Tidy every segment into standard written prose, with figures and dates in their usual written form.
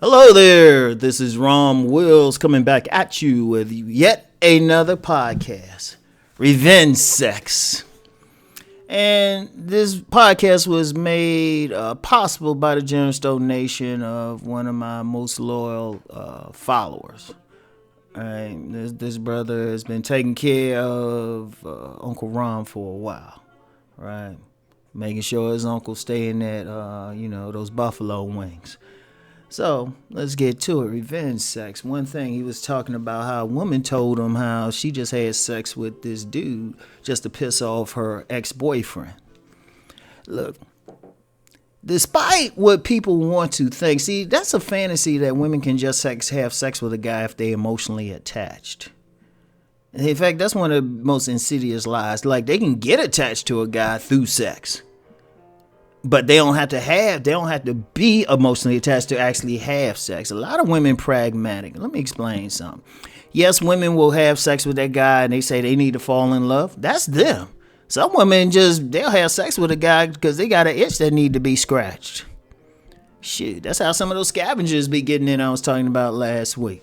Hello there, this is Rom Wills coming back at you with yet another podcast, Revenge Sex. And this podcast was made possible by the generous donation of one of my most loyal followers. Right, this brother has been taking care of Uncle Rom for a while, right? Making sure his uncle staying at, those buffalo wings. So let's get to it. Revenge sex. One thing he was talking about how a woman told him how she just had sex with this dude just to piss off her ex-boyfriend. Look, despite what people want to think, see, that's a fantasy that women can just have sex with a guy if they're emotionally attached. In fact, that's one of the most insidious lies. Like, they can get attached to a guy through sex. But they don't have to be emotionally attached to actually have sex. A lot of women pragmatic. Let me explain something. Yes, women will have sex with that guy and they say they need to fall in love. That's them. Some women they'll have sex with a guy because they got an itch that need to be scratched. Shit, that's how some of those scavengers be getting in I was talking about last week.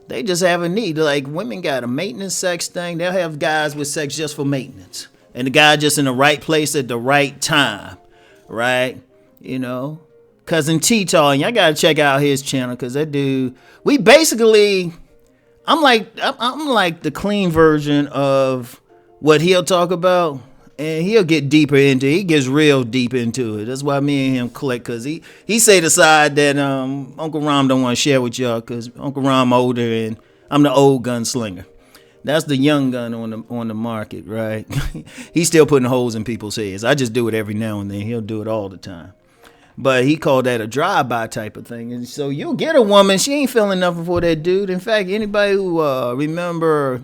They just have a need. Like, women got a maintenance sex thing. They'll have guys with sex just for maintenance. And the guy just in the right place at the right time. Right, Cousin T-Taw, and y'all gotta check out his channel because that dude. I'm like the clean version of what he'll talk about, and he'll get deeper into it. He gets real deep into it. That's why me and him click, because he say the side that Uncle Rom don't want to share with y'all because Uncle Rom older and I'm the old gunslinger. That's the young gun on the market, right? He's still putting holes in people's heads. I just do it every now and then. He'll do it all the time. But he called that a drive-by type of thing. And so you'll get a woman, she ain't feeling nothing for that dude. In fact, anybody who remember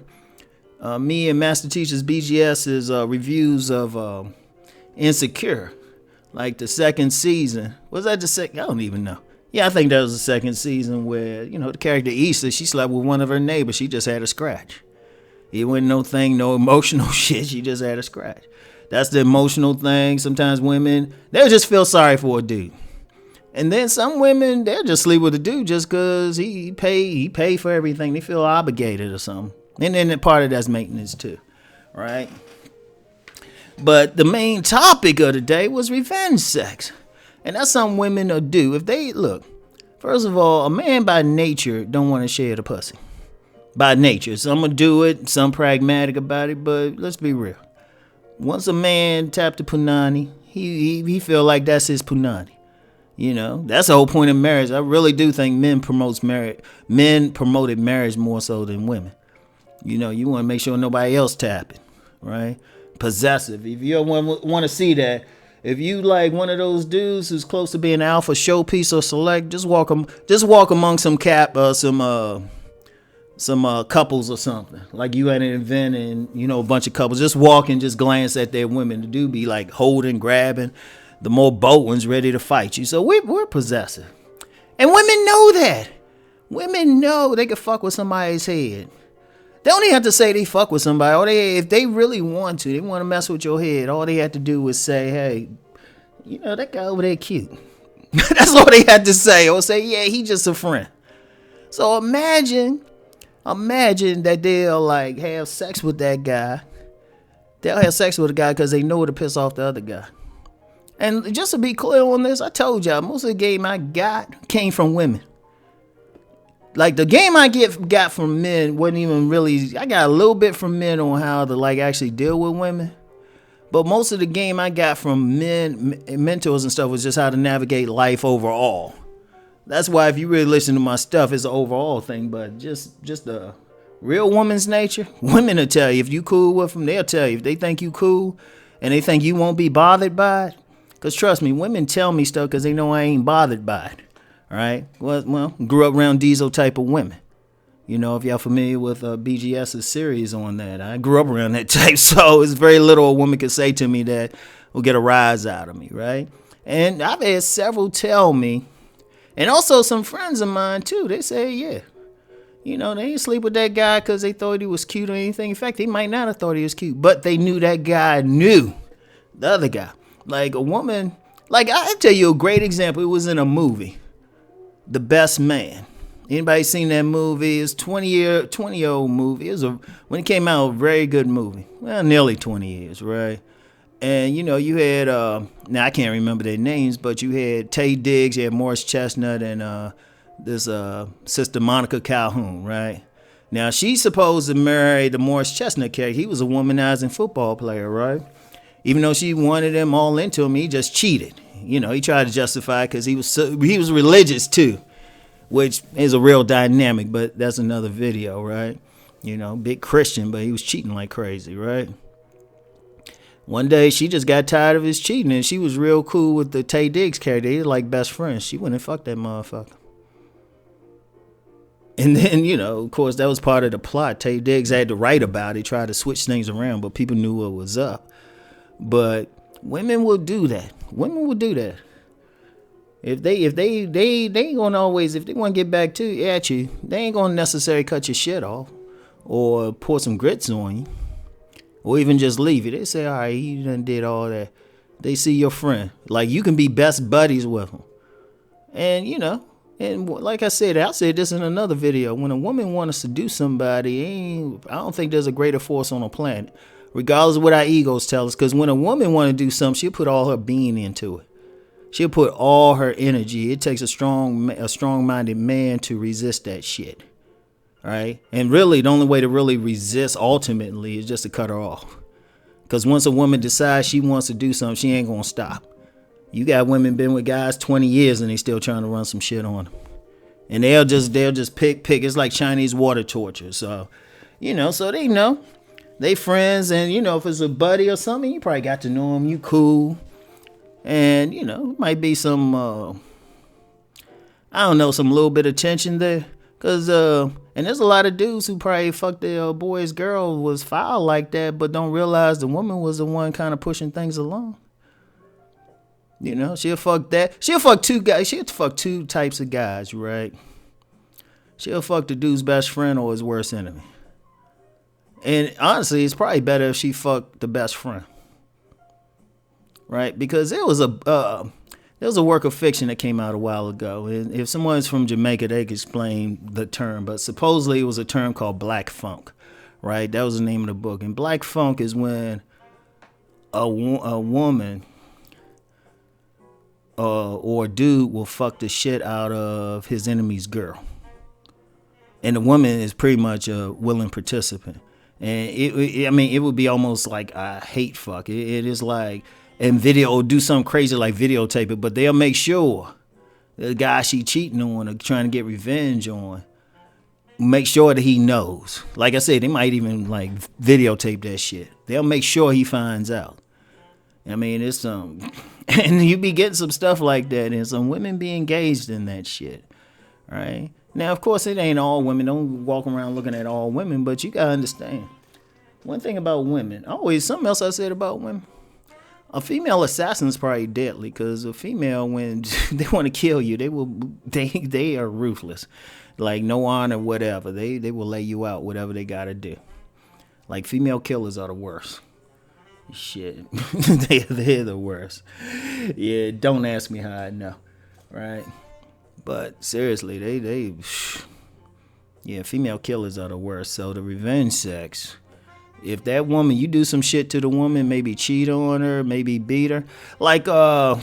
me and Master Teacher's BGS's reviews of Insecure, like the second season. Was that the second? I don't even know. Yeah, I think that was the second season where, the character Issa, she slept with one of her neighbors. She just had a scratch. It wasn't no emotional shit. She just had a scratch. That's the emotional thing. Sometimes women, they'll just feel sorry for a dude. And then some women, they'll just sleep with a dude just because he pay for everything. They feel obligated or something. And then part of that's maintenance too, right? But the main topic of the day was revenge sex. And that's something women will do. If they, look, first of all, a man by nature don't want to share the pussy. By nature. Some will do it, some pragmatic about it, but let's be real. Once a man tapped the punani, he feel like that's his punani. That's the whole point of marriage. I really do think men promoted marriage more so than women. You want to make sure nobody else tap it, right? Possessive. If you want to see that, if you like one of those dudes who's close to being alpha, showpiece, or select, just walk among some couples or something. Like you at an event and, a bunch of couples just walk and just glance at their women. The dude be like holding, grabbing. The more bold ones ready to fight you. So we're possessive. And women know that. Women know they can fuck with somebody's head. They don't even have to say they fuck with somebody. If they really want to, they want to mess with your head. All they have to do is say, hey, that guy over there cute. That's all they had to say. Or say, yeah, he just a friend. So imagine that they'll have sex with that guy. They'll have sex with a guy because they know it'll piss off the other guy. And just to be clear on this, I told y'all, most of the game I got came from women. Like the game I got from men wasn't even really, I got a little bit from men on how to actually deal with women. But most of the game I got from men, mentors and stuff was just how to navigate life overall. That's why if you really listen to my stuff, it's an overall thing. But just the real woman's nature, women will tell you if you cool with them. They'll tell you if they think you cool and they think you won't be bothered by it. Because trust me, women tell me stuff because they know I ain't bothered by it. All right? Well, grew up around Diesel type of women. If y'all familiar with BGS's series on that. I grew up around that type, so it's very little a woman can say to me that will get a rise out of me, right? And I've had several tell me, and also some friends of mine too, they say, yeah, they didn't sleep with that guy because they thought he was cute or anything. In fact, they might not have thought he was cute, but they knew that guy knew the other guy. Like a woman, I'll tell you a great example. It was in a movie. The Best Man. Anybody seen that movie? It's 20-year-old movie. When it came out, a very good movie. Well, nearly 20 years, right? And you had now I can't remember their names, but you had Tay Diggs, you had Morris Chestnut, and this sister Monica Calhoun, right? Now she's supposed to marry the Morris Chestnut character. He was a womanizing football player, right? Even though she wanted him all into him, he just cheated. He tried to justify it because he was religious too, which is a real dynamic. But that's another video, right? Big Christian, but he was cheating like crazy, right? One day, she just got tired of his cheating, and she was real cool with the Tay Diggs character. They were like best friends. She wouldn't fuck that motherfucker. And then, of course, that was part of the plot. Tay Diggs had to write about it, try to switch things around, but people knew what was up. But women will do that. Women will do that. If they ain't gonna always, if they want to get back at you, they ain't gonna necessarily cut your shit off or pour some grits on you. Or even just leave it. They say, all right, you done did all that. They see your friend. Like, you can be best buddies with them. And, and like I said this in another video. When a woman wants to seduce somebody, I don't think there's a greater force on the planet. Regardless of what our egos tell us. Because when a woman want to do something, she'll put all her being into it. She'll put all her energy. It takes a strong-minded man to resist that shit. Right? And really, the only way to really resist ultimately is just to cut her off. Because once a woman decides she wants to do something, she ain't going to stop. You got women been with guys 20 years and they still trying to run some shit on them. And they'll just pick. It's like Chinese water torture. So, so they know. They friends. And, if it's a buddy or something, you probably got to know him. You cool. And, might be some, some little bit of tension there. Because, and there's a lot of dudes who probably fucked their boy's girl was foul like that, but don't realize the woman was the one kind of pushing things along. She'll fuck that. She'll fuck two guys. She'll fuck two types of guys, right? She'll fuck the dude's best friend or his worst enemy. And honestly, it's probably better if she fucked the best friend. Right? Because there was a work of fiction that came out a while ago. And if someone's from Jamaica, they could explain the term. But supposedly it was a term called black funk, right? That was the name of the book. And black funk is when a woman or a dude will fuck the shit out of his enemy's girl. And the woman is pretty much a willing participant. And it would be almost like a hate fuck. It is like... And video or do something crazy like videotape it, but they'll make sure the guy she cheating on or trying to get revenge on, make sure that he knows. Like I said, they might even like videotape that shit. They'll make sure he finds out. It's and you be getting some stuff like that, and some women be engaged in that shit, right? Now, of course, it ain't all women. Don't walk around looking at all women, but you gotta understand one thing about women. Something else I said about women. A female assassin is probably deadly because a female, when they want to kill you, they are ruthless. Like no honor, whatever. They will lay you out, whatever they got to do. Like female killers are the worst. Shit. They're the worst. Yeah, don't ask me how I know. Right? But seriously, female killers are the worst. So the revenge sex... If that woman, you do some shit to the woman, maybe cheat on her, maybe beat her. Like, I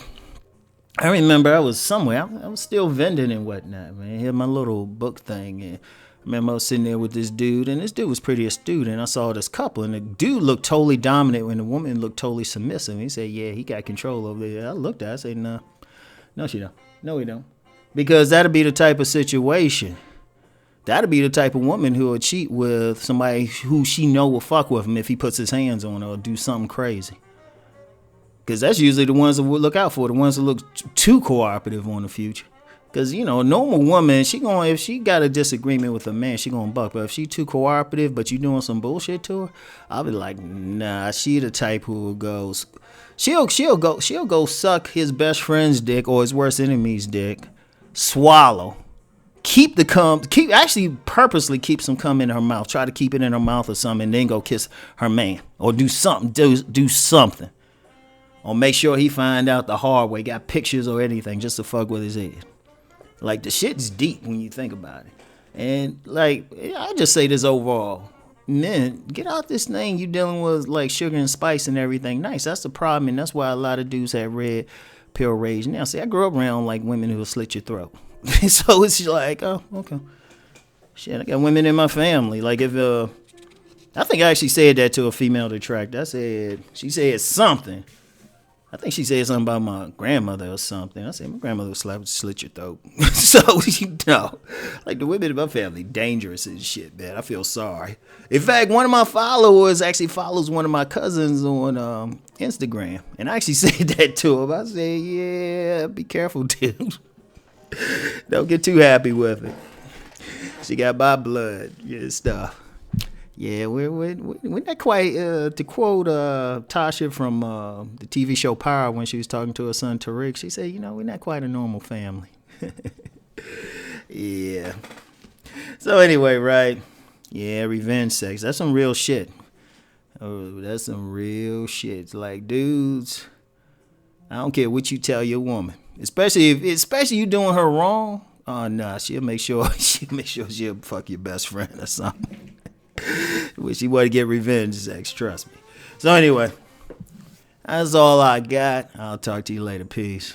remember I was somewhere. I was still vending and whatnot, man. I had my little book thing. And I remember I was sitting there with this dude, and this dude was pretty astute. And I saw this couple, and the dude looked totally dominant, and the woman looked totally submissive. He said, yeah, he got control over there. I looked at it. I said, no, she don't. No, he don't. Because that'll be the type of situation. That'd be the type of woman who would cheat with somebody who she know will fuck with him if he puts his hands on her or do something crazy. Because that's usually the ones that we'll look out for, the ones that look too cooperative on the future. Because, a normal woman, if she got a disagreement with a man, she gonna buck. But if she too cooperative, but you doing some bullshit to her, I'll be like, nah, she the type who goes, she'll go suck his best friend's dick or his worst enemy's dick, swallow. Keep the cum, purposely keep some cum in her mouth. Try to keep it in her mouth or something, and then go kiss her man. Or do something. Do something. Or make sure he find out the hard way. Got pictures or anything just to fuck with his head. Like the shit's deep when you think about it. And like I just say this overall. Men, get out this thing you dealing with like sugar and spice and everything nice. That's the problem, and that's why a lot of dudes have red pill rage. Now, see, I grew up around like women who will slit your throat. So it's like, oh, okay. Shit, I got women in my family. Like if I think I actually said that to a female detractor. She said something. I think she said something about my grandmother or something. I said, my grandmother would slit your throat. So, like the women in my family, dangerous and shit, man. I feel sorry. In fact, one of my followers actually follows one of my cousins on Instagram. And I actually said that to him. I said, yeah, be careful, dude. Don't get too happy with it. She got my blood, yeah, stuff. Yeah, we're not quite, to quote Tasha from the TV show Power when she was talking to her son Tariq, she said, we're not quite a normal family. Yeah. So anyway, right. Yeah, revenge sex. That's some real shit. Oh, that's some real shit. It's like, dudes, I don't care what you tell your woman. Especially you doing her wrong. Oh, nah, she'll make sure she'll fuck your best friend or something. Wish she wanted to get revenge sex, trust me. So anyway, that's all I got. I'll talk to you later. Peace.